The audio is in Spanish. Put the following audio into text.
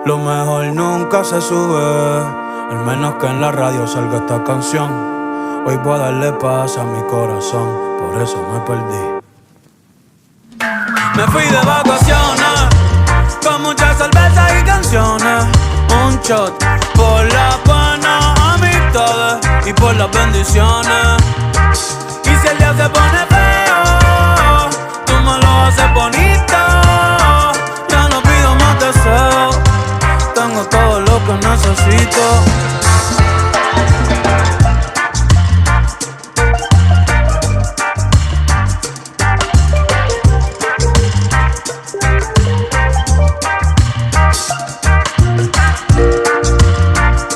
Lo mejor nunca se sube, al menos que en la radio salga esta canción. Hoy voy a darle paz a mi corazón, por eso me perdí. Me fui de vacaciones, con muchas cervezas y canciones. Un shot por las buenas amistades y por las bendiciones. Y si el día se pone